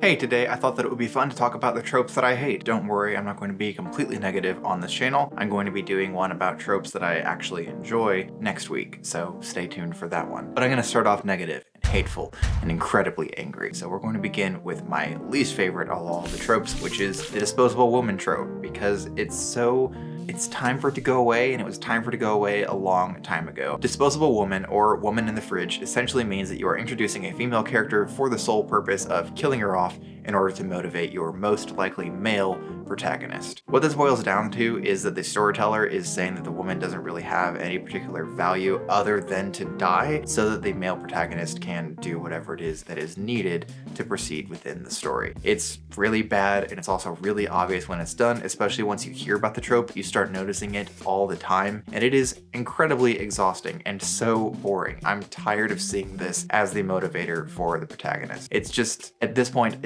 Hey, today I thought that it would be fun to talk about the tropes that I hate. Don't worry, I'm not going to be completely negative on this channel. I'm going to be doing one about tropes that I actually enjoy next week, so stay tuned for that one. But I'm going to start off negative and hateful and incredibly angry. So we're going to begin with my least favorite of all the tropes, which is the disposable woman trope, because it's time for it to go away, and it was time for it to go away a long time ago. Disposable woman, or woman in the fridge, essentially means that you are introducing a female character for the sole purpose of killing her off in order to motivate your most likely male protagonist. What this boils down to is that the storyteller is saying that the woman doesn't really have any particular value other than to die so that the male protagonist can do whatever it is that is needed to proceed within the story. It's really bad, and it's also really obvious when it's done, especially once you hear about the trope, you start noticing it all the time, and it is incredibly exhausting and so boring. I'm tired of seeing this as the motivator for the protagonist. It's just, at this point,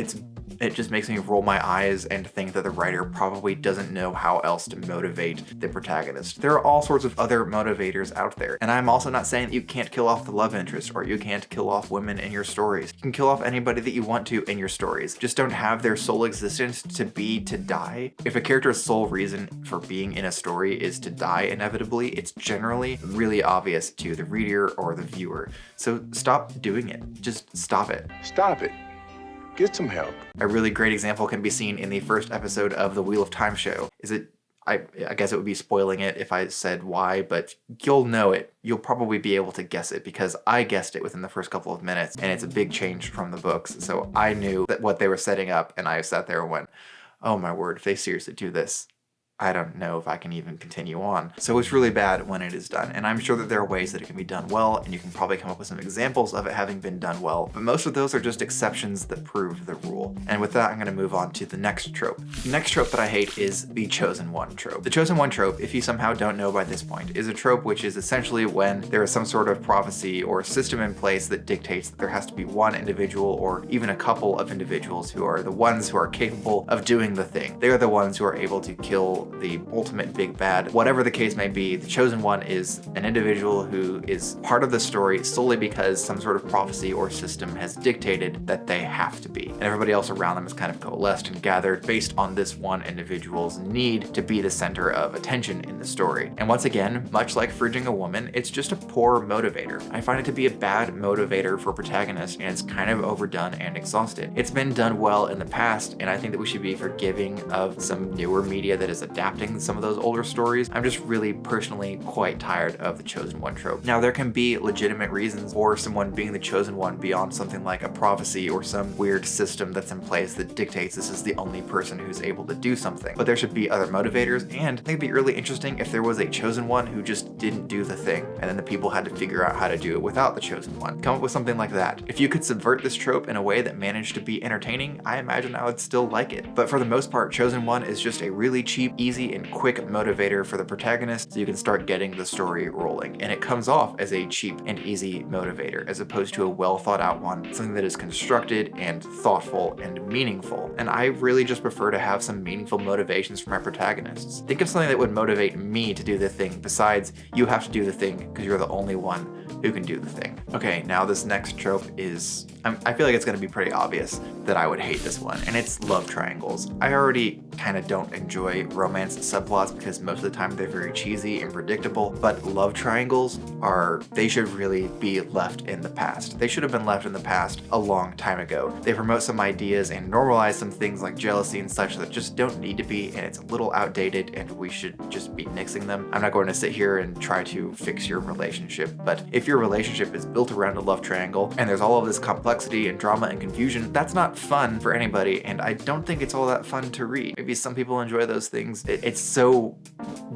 it just makes me roll my eyes and think that the writer probably doesn't know how else to motivate the protagonist. There are all sorts of other motivators out there. And I'm also not saying that you can't kill off the love interest or you can't kill off women in your stories. You can kill off anybody that you want to in your stories. Just don't have their sole existence to be to die. If a character's sole reason for being in a story is to die inevitably, it's generally really obvious to the reader or the viewer. So stop doing it. Just stop it. Stop it. Get some help. A really great example can be seen in the first episode of the Wheel of Time show. I guess it would be spoiling it if I said why, but you'll know it. You'll probably be able to guess it because I guessed it within the first couple of minutes, and it's a big change from the books. So I knew that what they were setting up, and I sat there and went, oh my word, if they seriously do this, I don't know if I can even continue on. So it's really bad when it is done, and I'm sure that there are ways that it can be done well, and you can probably come up with some examples of it having been done well, but most of those are just exceptions that prove the rule. And with that, I'm going to move on to the next trope. The next trope that I hate is the chosen one trope. The chosen one trope, if you somehow don't know by this point, is a trope which is essentially when there is some sort of prophecy or system in place that dictates that there has to be one individual or even a couple of individuals who are the ones who are capable of doing the thing. They are the ones who are able to kill the ultimate big bad. Whatever the case may be, the chosen one is an individual who is part of the story solely because some sort of prophecy or system has dictated that they have to be. And everybody else around them is kind of coalesced and gathered based on this one individual's need to be the center of attention in the story. And once again, much like fridging a woman, it's just a poor motivator. I find it to be a bad motivator for protagonists, and it's kind of overdone and exhausted. It's been done well in the past, and I think that we should be forgiving of some newer media that is adapting some of those older stories. I'm just really personally quite tired of the chosen one trope. Now, there can be legitimate reasons for someone being the chosen one beyond something like a prophecy or some weird system that's in place that dictates this is the only person who's able to do something. But there should be other motivators, and I think it'd be really interesting if there was a chosen one who just didn't do the thing, and then the people had to figure out how to do it without the chosen one. Come up with something like that. If you could subvert this trope in a way that managed to be entertaining, I imagine I would still like it. But for the most part, chosen one is just a really cheap, easy, and quick motivator for the protagonist so you can start getting the story rolling. And it comes off as a cheap and easy motivator as opposed to a well thought out one, something that is constructed and thoughtful and meaningful. And I really just prefer to have some meaningful motivations for my protagonists. Think of something that would motivate me to do the thing besides you have to do the thing because you're the only one who can do the thing. Okay, now this next trope is, I feel like it's going to be pretty obvious that I would hate this one, and it's love triangles. I already kind of don't enjoy romance subplots because most of the time they're very cheesy and predictable, but love triangles they should really be left in the past. They should have been left in the past a long time ago. They promote some ideas and normalize some things like jealousy and such that just don't need to be, and it's a little outdated and we should just be nixing them. I'm not going to sit here and try to fix your relationship, but if your relationship is built around a love triangle and there's all of this complexity and drama and confusion, that's not fun for anybody, and I don't think it's all that fun to read. Maybe some people enjoy those things. It's so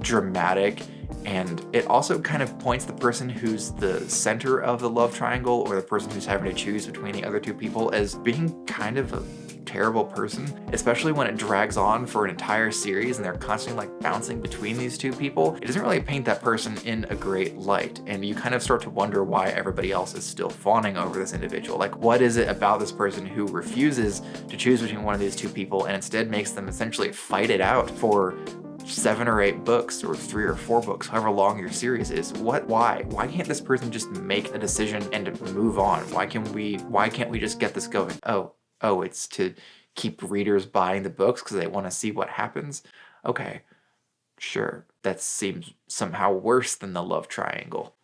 dramatic, and it also kind of points the person who's the center of the love triangle or the person who's having to choose between the other two people as being kind of a terrible person, especially when it drags on for an entire series and they're constantly like bouncing between these two people. It doesn't really paint that person in a great light, and you kind of start to wonder why everybody else is still fawning over this individual. Like, what is it about this person who refuses to choose between one of these two people and instead makes them essentially fight it out for 7 or 8 books or 3 or 4 books, however long your series is? Why can't this person just make a decision and move on? Why can't we just get this going? Oh, Oh, it's to keep readers buying the books because they want to see what happens? Okay, sure. That seems somehow worse than the love triangle.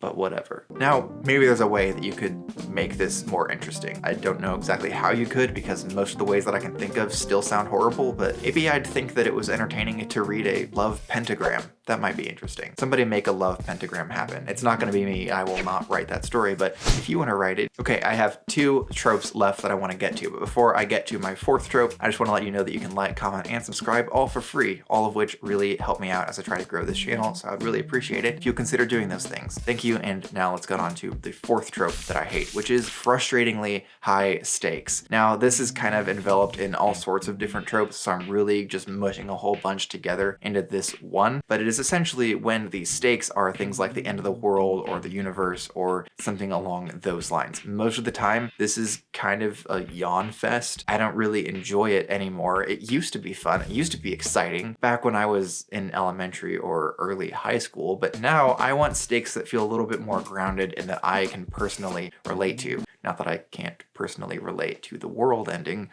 But whatever. Now, maybe there's a way that you could make this more interesting. I don't know exactly how you could, because most of the ways that I can think of still sound horrible, but maybe I'd think that it was entertaining to read a love pentagram. That might be interesting. Somebody make a love pentagram happen. It's not gonna be me, I will not write that story, but if you wanna write it. Okay, I have 2 tropes left that I wanna get to, but before I get to my 4th trope, I just wanna let you know that you can like, comment, and subscribe all for free, all of which really help me out as I try to grow this channel, so I'd really appreciate it if you consider doing those things. Thank you, and now let's get on to the 4th trope that I hate, which is frustratingly high stakes. Now, this is kind of enveloped in all sorts of different tropes, so I'm really just mushing a whole bunch together into this one, but it is essentially when the stakes are things like the end of the world or the universe or something along those lines. Most of the time, this is kind of a yawn fest. I don't really enjoy it anymore. It used to be fun. It used to be exciting back when I was in elementary or early high school, but now I want stakes that feel a little bit more grounded and that I can personally relate to. Not that I can't personally relate to the world ending,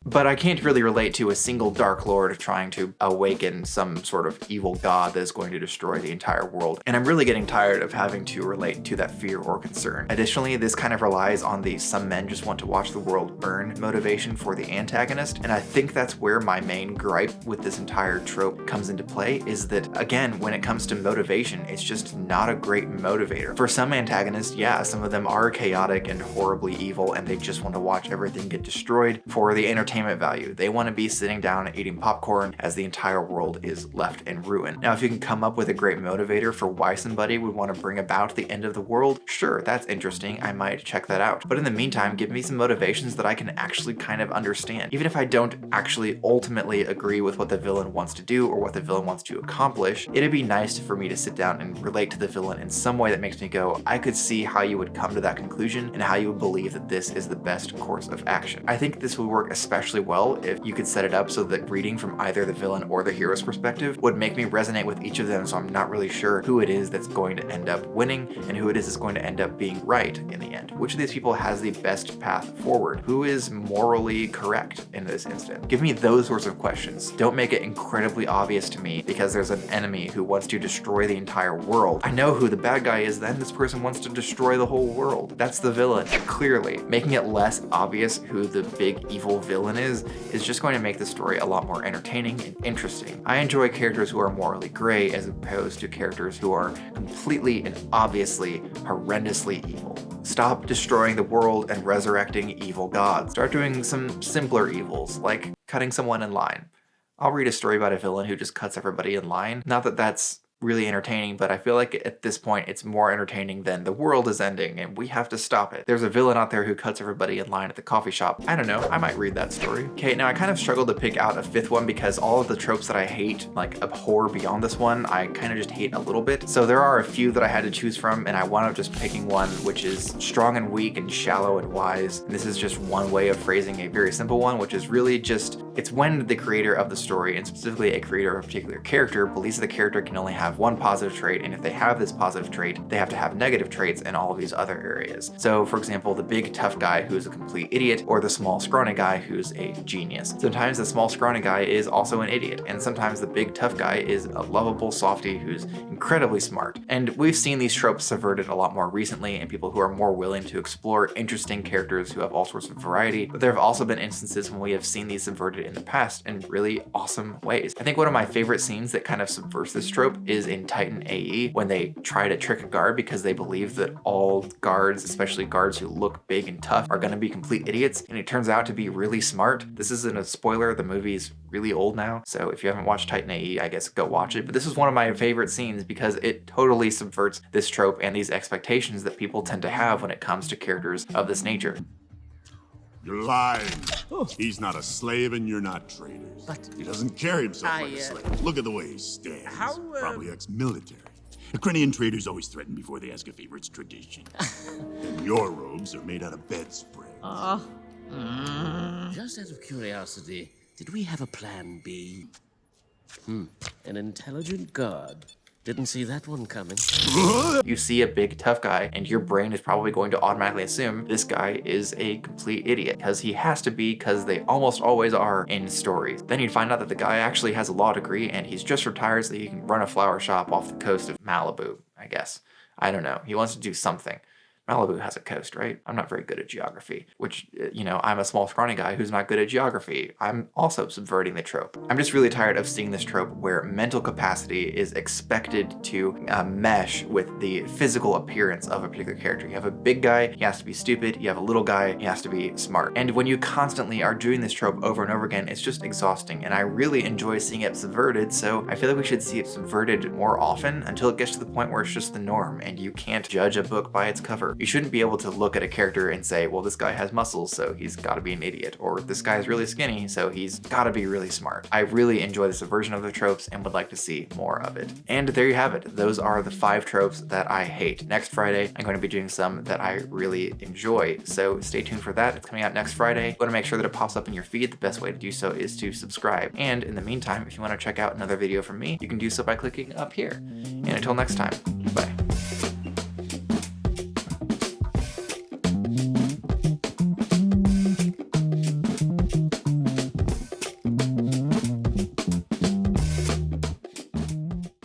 but I can't really relate to a single Dark Lord trying to awaken some sort of evil god that is going to destroy the entire world. And I'm really getting tired of having to relate to that fear or concern. Additionally, this kind of relies on the some men just want to watch the world burn motivation for the antagonist. And I think that's where my main gripe with this entire trope comes into play, is that, again, when it comes to motivation, it's just not a great motivator. For some antagonists, yeah, some of them are chaotic and horribly evil and they just want to watch everything get destroyed for the entertainment value. They want to be sitting down eating popcorn as the entire world is left in ruin. Now, if you can come up with a great motivator for why somebody would want to bring about the end of the world, sure, that's interesting. I might check that out. But in the meantime, give me some motivations that I can actually kind of understand. Even if I don't actually ultimately agree with what the villain wants to do or what the villain wants to accomplish, it'd be nice for me to sit down and relate to the villain in some way that makes me go, I could see how you would come to that conclusion and how you would believe that this is the best course of action. I think this would work especially well if you could set it up so that reading from either the villain or the hero's perspective would make me resonate with each of them, so I'm not really sure who it is that's going to end up winning and who it is that's going to end up being right in the end. Which of these people has the best path forward? Who is morally correct in this instant? Give me those sorts of questions. Don't make it incredibly obvious to me because there's an enemy who wants to destroy the entire world. I know who the bad guy is then. This person wants to destroy the whole world. That's the villain, clearly. Making it less obvious who the big evil villain is just going to make the story a lot more entertaining and interesting. I enjoy characters who are morally gray as opposed to characters who are completely and obviously horrendously evil. Stop destroying the world and resurrecting evil gods. Start doing some simpler evils, like cutting someone in line. I'll read a story about a villain who just cuts everybody in line. Not that that's really entertaining, but I feel like at this point it's more entertaining than the world is ending and we have to stop it. There's a villain out there who cuts everybody in line at the coffee shop. I don't know, I might read that story. Okay, now I kind of struggled to pick out a 5th one because all of the tropes that I hate, like abhor beyond this one, I kind of just hate a little bit. So there are a few that I had to choose from and I wound up just picking one which is strong and weak and shallow and wise. And this is just one way of phrasing a very simple one, which is really just, it's when the creator of the story, and specifically a creator of a particular character, believes that the character can only have one positive trait, and if they have this positive trait, they have to have negative traits in all of these other areas. So for example, the big tough guy who's a complete idiot, or the small scrawny guy who's a genius. Sometimes the small scrawny guy is also an idiot, and sometimes the big tough guy is a lovable softie who's incredibly smart. And we've seen these tropes subverted a lot more recently, and people who are more willing to explore interesting characters who have all sorts of variety, but there have also been instances when we have seen these subverted in the past in really awesome ways. I think one of my favorite scenes that kind of subverts this trope is in Titan AE, when they try to trick a guard because they believe that all guards, especially guards who look big and tough, are going to be complete idiots, and it turns out to be really smart. This isn't a spoiler, the movie's really old now, so if you haven't watched Titan AE, I guess go watch it, but this is one of my favorite scenes because it totally subverts this trope and these expectations that people tend to have when it comes to characters of this nature. You're lying. He's not a slave and you're not traitors. But he doesn't carry himself like a slave. Look at the way he stands. Probably ex-military. Ukrainian traders always threaten before they ask a favor. It's tradition. And your robes are made out of bedspread. Just out of curiosity, did we have a plan B? An intelligent guard. Didn't see that one coming. You see a big tough guy and your brain is probably going to automatically assume this guy is a complete idiot because he has to be, because they almost always are in stories. Then you'd find out that the guy actually has a law degree and he's just retired so he can run a flower shop off the coast of Malibu, I guess. I don't know. He wants to do something. Malibu has a coast, right? I'm not very good at geography, which, you know, I'm a small scrawny guy who's not good at geography. I'm also subverting the trope. I'm just really tired of seeing this trope where mental capacity is expected to mesh with the physical appearance of a particular character. You have a big guy, he has to be stupid. You have a little guy, he has to be smart. And when you constantly are doing this trope over and over again, it's just exhausting. And I really enjoy seeing it subverted, so I feel like we should see it subverted more often until it gets to the point where it's just the norm and you can't judge a book by its cover. You shouldn't be able to look at a character and say, well, this guy has muscles, so he's gotta be an idiot. Or this guy's really skinny, so he's gotta be really smart. I really enjoy the subversion of the tropes and would like to see more of it. And there you have it. Those are the 5 tropes that I hate. Next Friday, I'm going to be doing some that I really enjoy. So stay tuned for that. It's coming out next Friday. Want to make sure that it pops up in your feed. The best way to do so is to subscribe. And in the meantime, if you want to check out another video from me, you can do so by clicking up here. And until next time,